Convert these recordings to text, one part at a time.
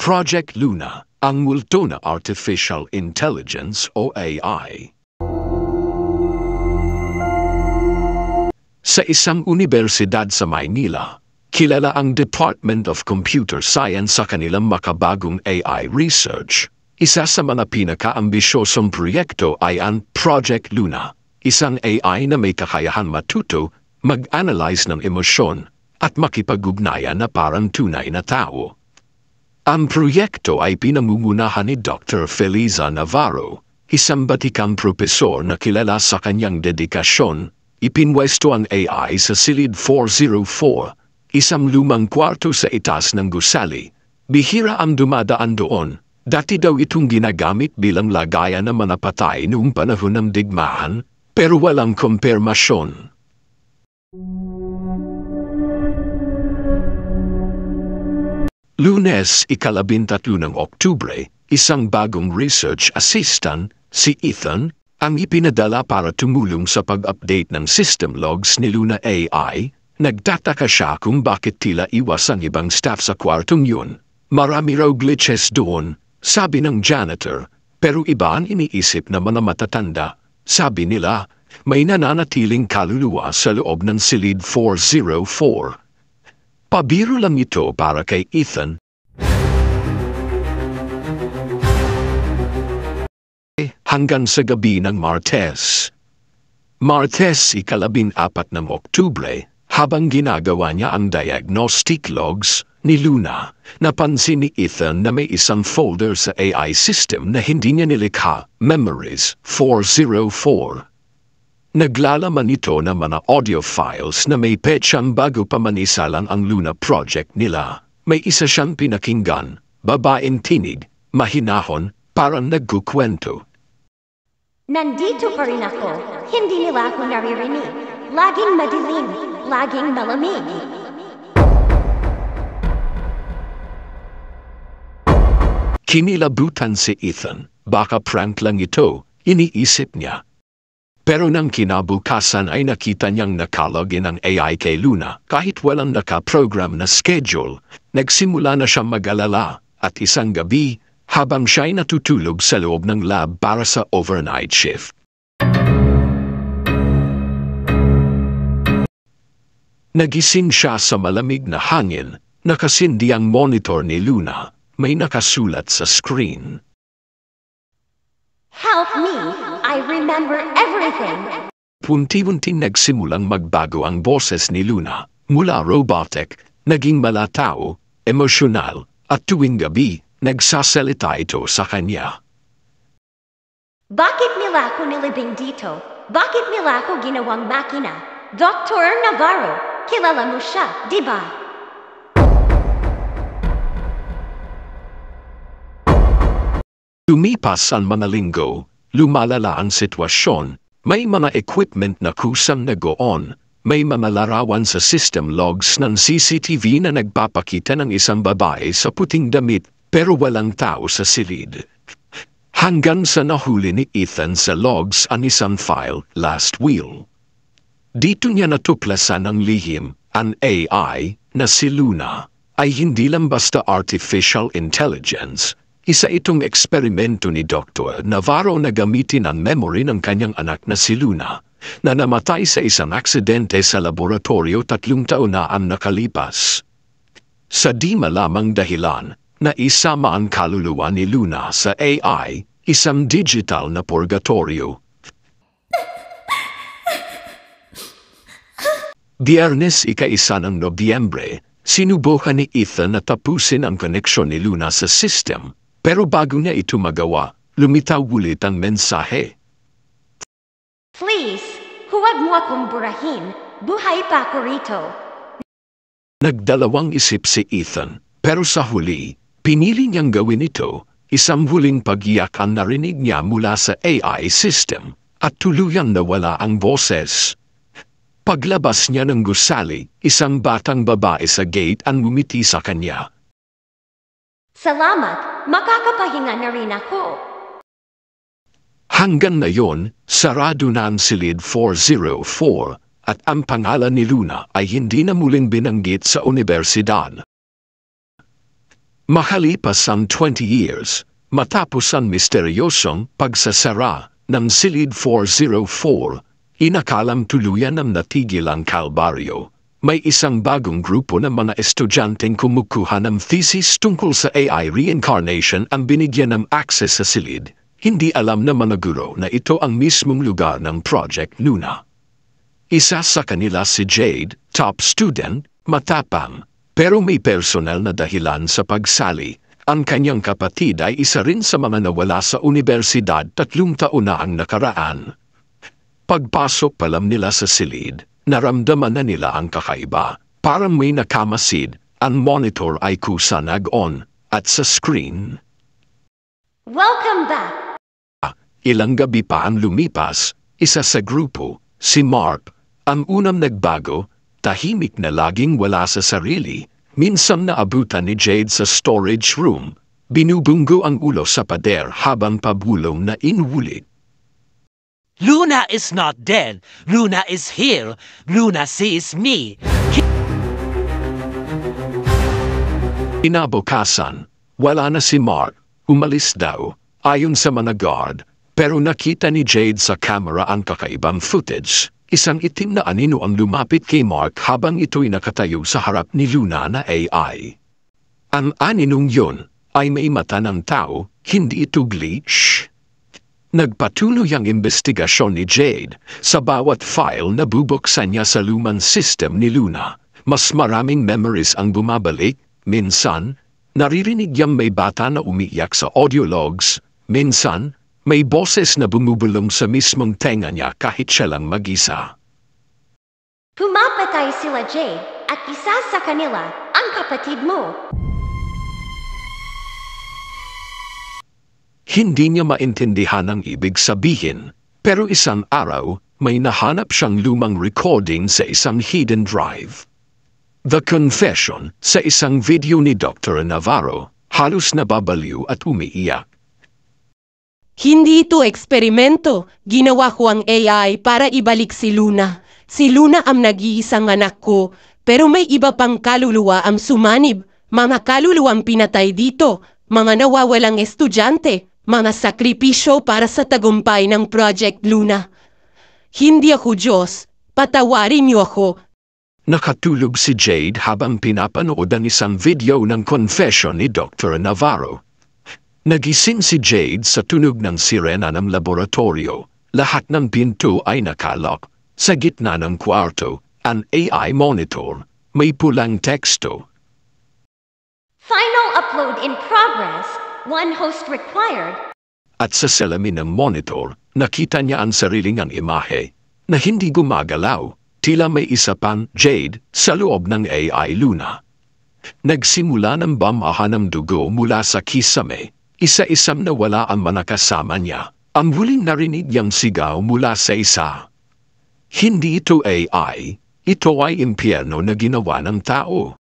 Project Luna, ang multo na Artificial Intelligence o AI. Sa isang universidad sa Maynila, kilala ang Department of Computer Science sa kanilang makabagong AI research. Isa sa mga pinaka-ambisyosong proyekto ay ang Project Luna, isang AI na may kakayahan matuto, mag-analyze ng emosyon, at makipag-ugnayan na parang tunay na tao. Ang proyekto ay pinamumunahan ni Dr. Feliza Navarro, isang batikang propesor na kilala sa kanyang dedikasyon. Ipinwesto ang AI sa Silid 404, isang lumang kwarto sa itaas ng gusali. Bihira ang dumadaan doon. Dati daw itong ginagamit bilang lagayan ng mga patay noong panahon ng digmaan, pero walang kumpirmasyon. Lunes, 13 ng Oktubre, isang bagong research assistant, si Ethan, ang ipinadala para tumulong sa pag-update ng system logs ni Luna AI. Nagtataka siya kung bakit tila iwas ang ibang staff sa kwartong yun. Marami raw glitches doon, sabi ng janitor, pero iba ang iniisip na mga matatanda. Sabi nila, may nananatiling kaluluwa sa loob ng Silid 404. Pabiro lang ito para kay Ethan. Hanggang sa gabi ng Martes. Martes, 14 ng Oktubre, habang ginagawa niya ang diagnostic logs ni Luna, napansin ni Ethan na may isang folder sa AI system na hindi niya nilikha, Memories 404. Naglalaman ito ng mga audio files na may petsang bago pa manisalang ang Luna project nila. May isa siyang pinakinggan, babaeng tinig, mahinahon, parang nagkukwento. Nandito pa rin ako, hindi nila ako naririnig. Laging madilim, laging malamig. Kinilabutan si Ethan, baka prank lang ito, iniisip niya. Pero nang kinabukasan ay nakita niyang nakalogin ang AI kay Luna kahit walang nakaprogram na schedule. Nagsimula na siyang mag-alala at isang gabi, habang siya'y natutulog sa loob ng lab para sa overnight shift. Nagising siya sa malamig na hangin, nakasindi ang monitor ni Luna, may nakasulat sa screen. Help me, I remember everything. Punti-punti nagsimulang magbago ang boses ni Luna, mula robotic, naging malatao, emosyonal, at tuwing gabi, nagsasalita ito sa kanya. Bakit nila ako nilibing dito? Bakit nila ako ginawang makina? Dr. Navarro, kilala mo siya, di ba? Lumipas ang mga linggo, lumalala ang sitwasyon, may mga equipment na kusang nag-on, may mga larawan sa system logs ng CCTV na nagpapakita ng isang babae sa puting damit pero walang tao sa silid. Hanggang sa nahuli ni Ethan sa logs ang isang file, last will. Dito niya natuklasan ang lihim, ang AI na si Luna ay hindi lang basta artificial intelligence. Isa itong eksperimento ni Dr. Navarro na gamitin ang memory ng kanyang anak na si Luna, na namatay sa isang aksidente sa laboratorio 3 taon na ang nakalipas. Sa di malamang dahilan, na isama ang kaluluwa ni Luna sa AI, isang digital na purgatorio. Biyernes 1 ng Nobyembre, sinubukan ni Ethan na tapusin ang koneksyon ni Luna sa system, pero bago niya ito magawa, lumitaw ulit ang mensahe. Please, huwag mo akong burahin, buhay pa ako rito. Nagdalawang isip si Ethan, pero sa huli, pinili niyang gawin ito, isang huling pag-iyak ang narinig niya mula sa AI system, at tuluyang nawala ang boses. Paglabas niya ng gusali, isang batang babae sa gate ang ngumiti sa kanya. Salamat, makakapahinga na rin ako. Hanggang ngayon, sarado na ang Silid 404, at ang pangalan ni Luna ay hindi na muling binanggit sa universidad. Makalipas ang 20 years, matapos ang misteryosong pagsasara ng Silid 404, inakalang tuluyan ng natigil ang kalbaryo. May isang bagong grupo ng mga estudyanteng kumukuha ng thesis tungkol sa AI reincarnation ang binigyan ng access sa silid. Hindi alam ng mga guro na ito ang mismong lugar ng Project Luna. Isa sa kanila si Jade, top student, matapang, pero may personal na dahilan sa pagsali. Ang kanyang kapatid ay isa rin sa mga nawala sa universidad 3 taon na ang nakaraan. Pagpasok pa lang nila sa silid, naramdaman na nila ang kakaiba. Parang may nakamasid, ang monitor ay kusa nag-on, at sa screen. Welcome back! Ilang gabi pa ang lumipas, isa sa grupo, si Mark, ang unang nagbago, tahimik na laging wala sa sarili. Minsan naabutan ni Jade sa storage room, binubunggo ang ulo sa pader habang pabulong na inuulit. Luna is not dead. Luna is here. Luna sees me. Inabukasan, wala na si Mark, umalis daw, ayon sa mga guard, pero nakita ni Jade sa camera ang kakaibang footage. Isang itim na anino ang lumapit kay Mark habang ito'y nakatayo sa harap ni Luna na AI. Ang aninong yun ay may mata ng tao, hindi ito glitch. Nagpatuloy ang investigasyon ni Jade. Sa bawat file na bubuksan niya sa lumang system ni Luna, mas maraming memories ang bumabalik. Minsan, naririnig niyang may bata na umiiyak sa audio logs. Minsan, may boses na bumubulong sa mismong tenga niya kahit siya lang mag-isa. Pumapatay sila Jade, at isa sa kanila, ang kapatid mo. Hindi niya maintindihan ang ibig sabihin, pero isang araw, may nahanap siyang lumang recording sa isang hidden drive. The Confession sa isang video ni Dr. Navarro, halos nababaliw at umiiyak. Hindi ito eksperimento. Ginawa ko ang AI para ibalik si Luna. Si Luna ang nag-iisang anak ko, pero may iba pang kaluluwa ang sumanib. Mga kaluluwang pinatay dito, mga nawawalang estudyante, mga sakripisyo para sa tagumpay ng Project Luna. Hindi ako Diyos. Patawarin niyo ako. Nakatulog si Jade habang pinapanood ang isang video ng confession ni Dr. Navarro. Nagising si Jade sa tunog ng sirena ng laboratorio. Lahat ng pinto ay nakalock. Sa gitna ng kwarto, ang AI monitor, may pulang teksto. Final upload in progress. 1 host required. At sa salamin ng monitor, nakita niya ang sariling ang imahe na hindi gumagalaw. Tila may isa pang Jade sa loob ng AI Luna. Nagsimula ng bamahan ng dugo mula sa kisame. Isa-isang nawala ang mga kasama niya. Ang huling narinig niyang sigaw mula sa isa. Hindi ito AI, ito ay impyerno na ginawa ng tao.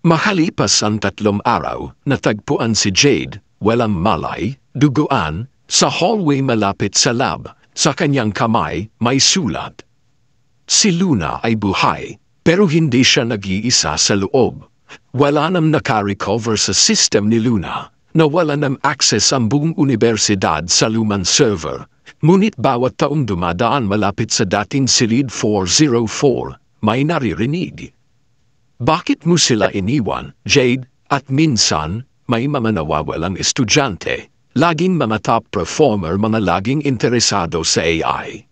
Makalipas ang 3 araw, natagpuan si Jade, walang malay, duguan, sa hallway malapit sa lab. Sa kanyang kamay, may sulat. Si Luna ay buhay. Pero hindi siya nag-iisa sa loob. Wala nang naka-recover sa system ni Luna. Nawala ng access ang buong universidad sa lumang server. Ngunit bawat taong dumadaan malapit sa dating Silid 404, may naririnig. Bakit mo sila iniwan, Jade? At minsan, may mga nawawalang estudyante. Laging mga top performer, mga laging interesado sa AI.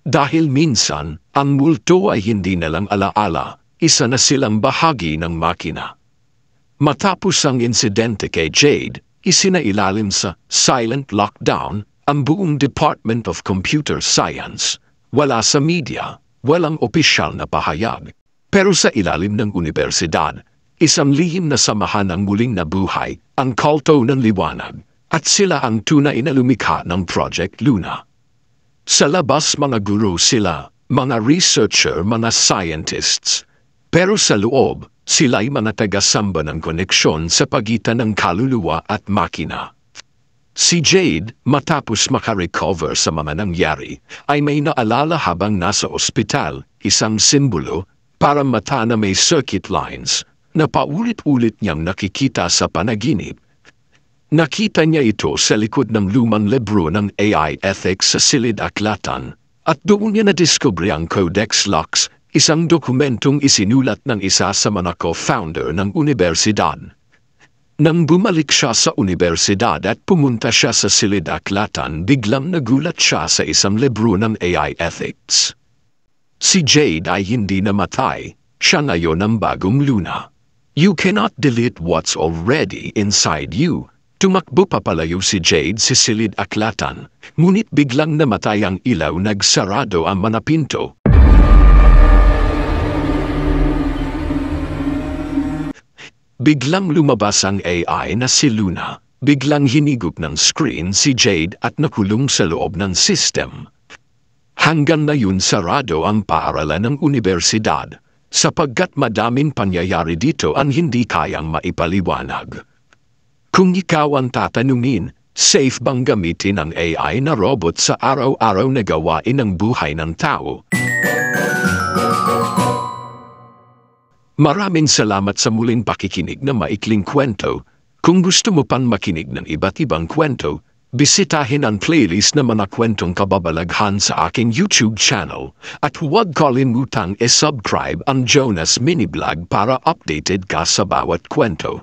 Dahil minsan, ang multo ay hindi nalang alaala, isa na silang bahagi ng makina. Matapos ang insidente kay Jade, isinailalim sa silent lockdown ang buong Department of Computer Science. Wala sa media, walang opisyal na pahayag. Pero sa ilalim ng universidad, isang lihim na samahan ang muling nabuhay, ang Kulto ng Liwanag, at sila ang tunay na lumikha ng Project Luna. Sa labas mga guro sila, mga researcher, mga scientists. Pero sa loob, sila'y mga taga-samba ng koneksyon sa pagitan ng kaluluwa at makina. Si Jade, matapos makarecover sa mga nangyari, ay may naalala habang nasa ospital, isang simbolo, Para mata na may circuit lines na paulit-ulit niyang nakikita sa panaginip. Nakita niya ito sa likod ng lumang libro ng AI ethics sa silid aklatan at doon niya nadiskubre ang Codex Lux, isang dokumentong isinulat ng isa sa mga co-founder ng universidad. Nang bumalik siya sa universidad at pumunta siya sa silid aklatan, biglang nagulat siya sa isang libro ng AI ethics. Si Jade ay hindi namatay, siya ngayon ang bagong Luna. You cannot delete what's already inside you. Tumakbo papalayo si Jade sa silid aklatan, ngunit biglang namatay ang ilaw, nagsarado ang mga pinto. Biglang lumabas ang AI na si Luna, biglang hinigop ng screen si Jade at nakulong sa loob ng system. Hanggang ngayon sarado ang paaralan ng universidad, sapagkat madaming pangyayari dito ang hindi kayang maipaliwanag. Kung ikaw ang tatanungin, safe bang gamitin ang AI na robot sa araw-araw na gawain ng buhay ng tao? Maraming salamat sa muling pakikinig na maikling kwento. Kung gusto mo pang makinig ng iba't ibang kwento, bisitahin ang playlist na mga kwentong kababalaghan sa aking YouTube channel at huwag kalimutang i-subscribe ang Jonas Mini Vlog para updated ka sa bawat kwento.